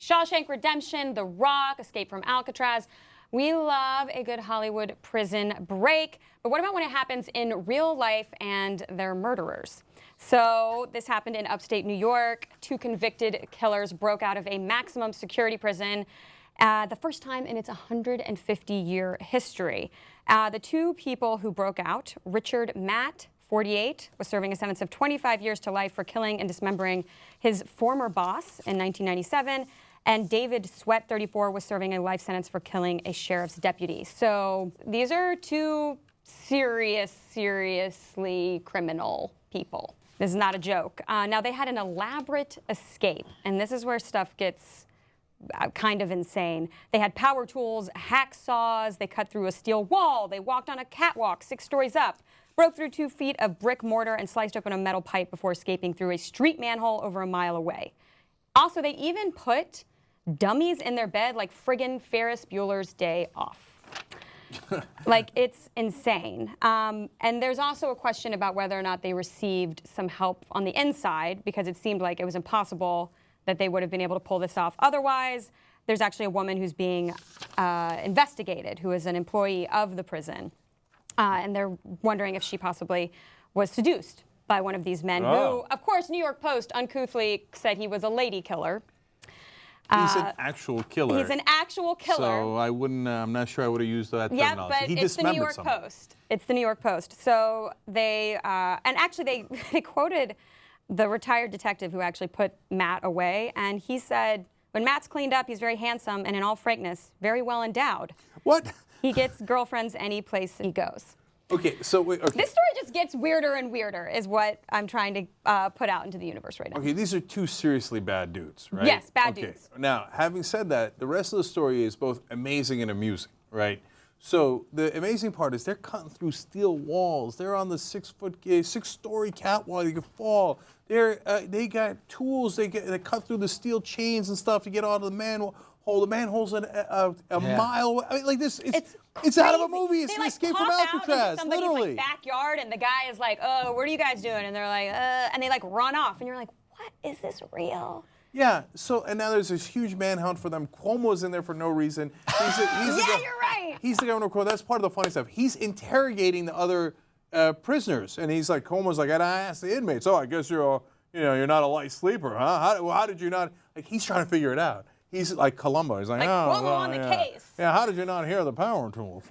Shawshank Redemption, The Rock, Escape from Alcatraz. We love a good Hollywood prison break. But what about when it happens in real life and they're murderers? So this happened in upstate New York. 2 convicted killers broke out of a maximum security prison, the first time in its 150-year history. The 2 people who broke out, Richard Matt, 48, was serving a sentence of 25 years to life for killing and dismembering his former boss in 1997. And David Sweat, 34, was serving a life sentence for killing a sheriff's deputy. So these are 2 seriously criminal people. This is not a joke. Now, they had an elaborate escape, and this is where stuff gets kind of insane. They had power tools, hacksaws, they cut through a steel wall, they walked on a catwalk 6 stories up, broke through 2 feet of brick mortar, and sliced open a metal pipe before escaping through a street manhole over a mile away. Also, they even put dummies in their bed like friggin' Ferris Bueller's Day Off. Like, it's insane. And there's also a question about whether or not they received some help on the inside, because it seemed like it was impossible that they would have been able to pull this off otherwise. There's actually a woman who's being investigated, who is an employee of the prison. And they're wondering if she possibly was seduced by one of these men who, of course, New York Post uncouthly said he was a lady killer. He's an actual killer. He's an actual killer. So I wouldn't, I'm not sure I would have used that terminology. Yeah, but it's the New York Post. It's the New York Post. So they, and actually they quoted the retired detective who actually put Matt away, and he said, when Matt's cleaned up, he's very handsome and in all frankness, very well endowed. What? He gets girlfriends any place he goes. Okay, so wait, okay. This story just gets weirder and weirder is what I'm trying to put out into the universe right now. Okay, these are 2 seriously bad dudes, right? Yes, bad dudes. Now, having said that, the rest of the story is both amazing and amusing, right? So the amazing part is they're cutting through steel walls. They're on the 6-story catwalk. They could fall. They got tools. They cut through the steel chains and stuff to get out of the manhole. The manhole's a mile away. I mean, like this. It's out of a movie. It's an Escape from Alcatraz, literally. Like backyard, and the guy is like, "Oh, what are you guys doing?" And they're like, and they like run off, and you're like, "What is this real?" Yeah. So and now there's this huge manhunt for them. Cuomo's in there for no reason. You're right. He's the governor of Cuomo. That's part of the funny stuff. He's interrogating the other prisoners, and he's like, Cuomo's like, and I asked the inmates, "Oh, I guess you're not a light sleeper, huh? How did you not?" Like he's trying to figure it out. He's like Columbo. He's like Cuomo on the case. Yeah, how did you not hear the power tools?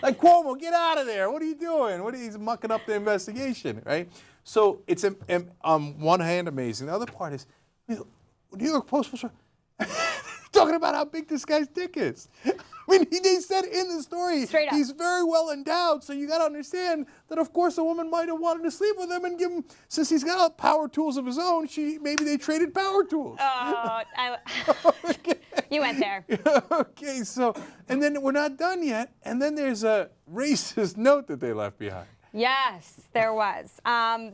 Like, Cuomo, get out of there. What are you doing? He's mucking up the investigation, right? So it's on one hand amazing. The other part is, New York Post was talking about how big this guy's dick is. I mean, they said in the story, he's very well endowed, so you got to understand that, of course, a woman might have wanted to sleep with him and give him, since he's got power tools of his own, maybe they traded power tools. Okay. You went there. Okay, so, and then we're not done yet, and then there's a racist note that they left behind. Yes, there was.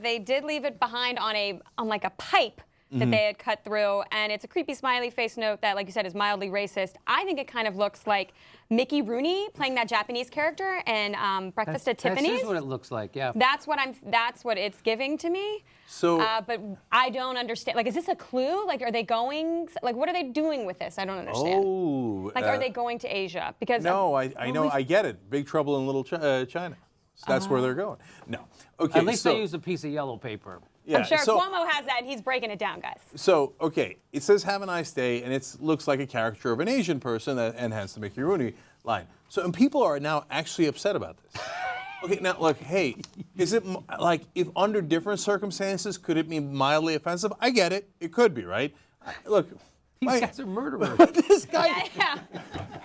They did leave it behind on like a pipe that they had cut through, and it's a creepy smiley face note that, like you said, is mildly racist. I think it kind of looks like Mickey Rooney playing that Japanese character in Breakfast at Tiffany's. That's what it looks like, yeah. That's what it's giving to me. So, but I don't understand. Like, is this a clue? Like, are they going? Like, what are they doing with this? I don't understand. Oh, like, are they going to Asia? Because no, I know, I get it. Big Trouble in Little China. So that's where they're going. No, okay. At least they use a piece of yellow paper. Yeah, I'm sure Cuomo has that, and he's breaking it down, guys. So, okay, it says "Have a nice day," and it looks like a caricature of an Asian person, and hence the Mickey Rooney line. So, and people are now actually upset about this. Okay, now, look, hey, is it like, if under different circumstances, could it be mildly offensive? I get it. It could be, right? Look. These guys are murderers.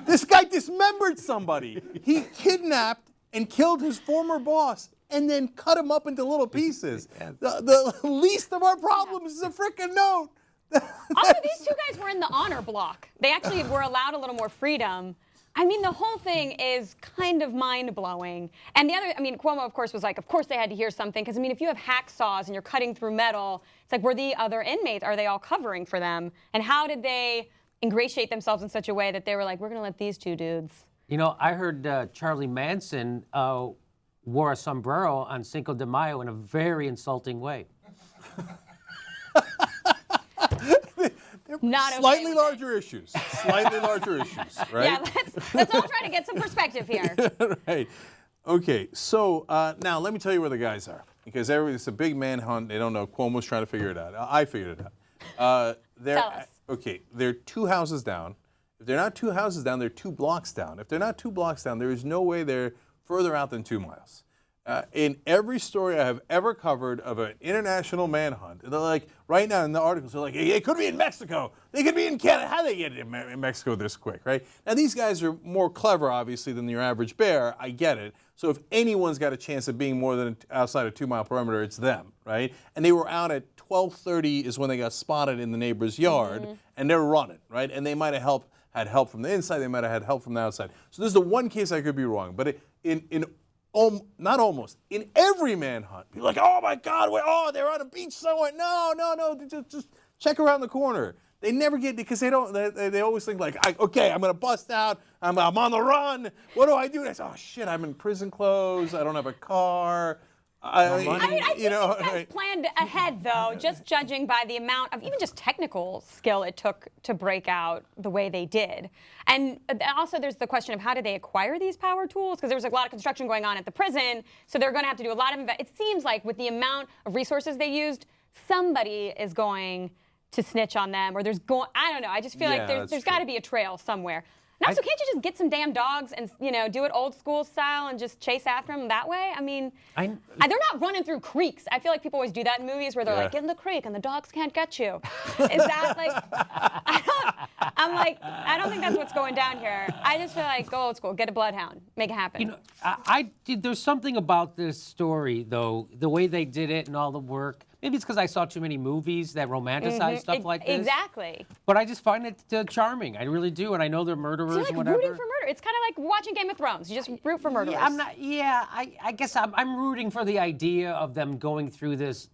This guy dismembered somebody. He kidnapped and killed his former boss and then cut him up into little pieces. The least of our problems is a frickin' note. Also, these 2 guys were in the honor block. They actually were allowed a little more freedom. I mean, the whole thing is kind of mind-blowing. And the other, I mean, Cuomo, of course, was like, of course they had to hear something. Because, I mean, if you have hacksaws and you're cutting through metal, it's like, were the other inmates, are they all covering for them? And how did they ingratiate themselves in such a way that they were like, we're going to let these 2 dudes? You know, I heard Charlie Manson wore a sombrero on Cinco de Mayo in a very insulting way. Not okay Slightly with larger issues. Slightly larger issues, right? Yeah, let's all try to get some perspective here. Right. Okay, so now let me tell you where the guys are, because it's a big manhunt. They don't know. Cuomo's trying to figure it out. I figured it out. Tell us. Okay, they're 2 houses down. If they're not 2 houses down, they're 2 blocks down. If they're not 2 blocks down, there is no way they're further out than 2 miles. In every story I have ever covered of an international manhunt, they're like, right now in the articles, they're like, hey, it could be in Mexico. They could be in Canada. How do they get in Mexico this quick, right? Now, these guys are more clever, obviously, than your average bear. I get it. So if anyone's got a chance of being more than outside a 2-mile perimeter, it's them, right? And they were out at 12:30 is when they got spotted in the neighbor's yard, and they're running, right? And they might have had help from the inside. They might have had help from the outside. So this is the one case I could be wrong. But not almost, in every manhunt, people are like, oh my God, they're on a beach somewhere. No, just check around the corner. They never get, because they always think like, okay, I'm gonna bust out, I'm on the run, what do I do? And I say, oh shit, I'm in prison clothes, I don't have a car. I think these guys planned ahead, though, just judging by the amount of even just technical skill it took to break out the way they did. And also there's the question of how did they acquire these power tools? Because there was a lot of construction going on at the prison, so they're going to have to do a lot of it seems like with the amount of resources they used, somebody is going to snitch on them, or I don't know. I just feel like there's got to be a trail somewhere. And also, can't you just get some damn dogs and do it old school style and just chase after them that way? I mean, they're not running through creeks. I feel like people always do that in movies where they're like, get in the creek and the dogs can't get you. Is that like? I don't think that's what's going down here. I just feel like go old school, get a bloodhound, make it happen. There's something about this story though, the way they did it and all the work. Maybe it's because I saw too many movies that romanticize stuff like this. Exactly. But I just find it charming. I really do, and I know they're murderers. So you're like whatever. rooting for murder. It's kind of like watching Game of Thrones. You just root for murderers. I guess I'm rooting for the idea of them going through this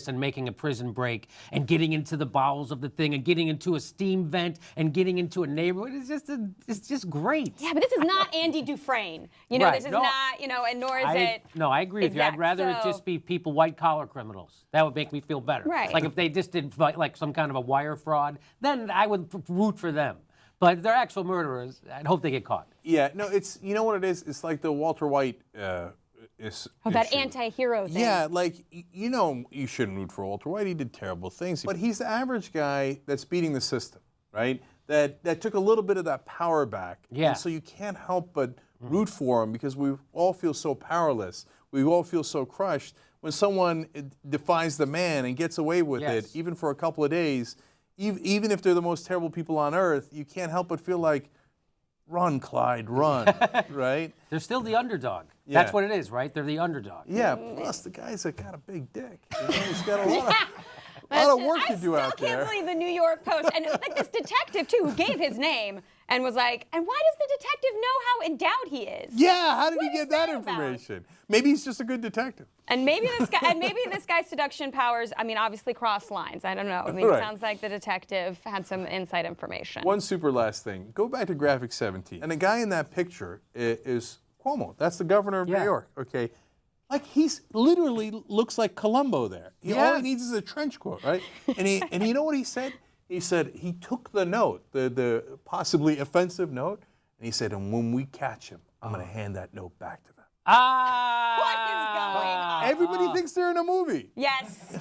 and making a prison break and getting into the bowels of the thing and getting into a steam vent and getting into a neighborhood. It's just great. Yeah, but this is not Andy Dufresne. This is not, and nor is it. No, I agree with you. I'd rather it just be people, white collar criminals. That would make me feel better. Right. Like if they just did like some kind of a wire fraud, then I would root for them. But if they're actual murderers, I'd hope they get caught. Yeah, no, it's, what it is? It's like the Walter White that issue. anti-hero thing. Yeah, like, you shouldn't root for Walter White. He did terrible things. But he's the average guy that's beating the system, right? That took a little bit of that power back. Yeah. And so you can't help but root for him because we all feel so powerless. We all feel so crushed. When someone defies the man and gets away with it, even for a couple of days, even if they're the most terrible people on earth, you can't help but feel like, run, Clyde, run, right? They're still the underdog. Yeah. That's what it is, right? They're the underdog. Yeah, plus the guy's got a big dick. He's got a lot of work to do out there. I still can't believe the New York Post, and like this detective too, who gave his name and was like, and why does the detective know how endowed he is? Yeah, how did he get that information? Maybe he's just a good detective. And maybe this guy's seduction powers, obviously cross lines. I don't know. It sounds like the detective had some inside information. One super last thing. Go back to graphic 17. And the guy in that picture is Cuomo. That's the governor of New York, okay? Like, he's literally looks like Columbo there. All he needs is a trench coat, right? And you know what he said? He said he took the note, the possibly offensive note, and he said, and when we catch him, I'm going to hand that note back to them. What is going on? Everybody thinks they're in a movie. Yes.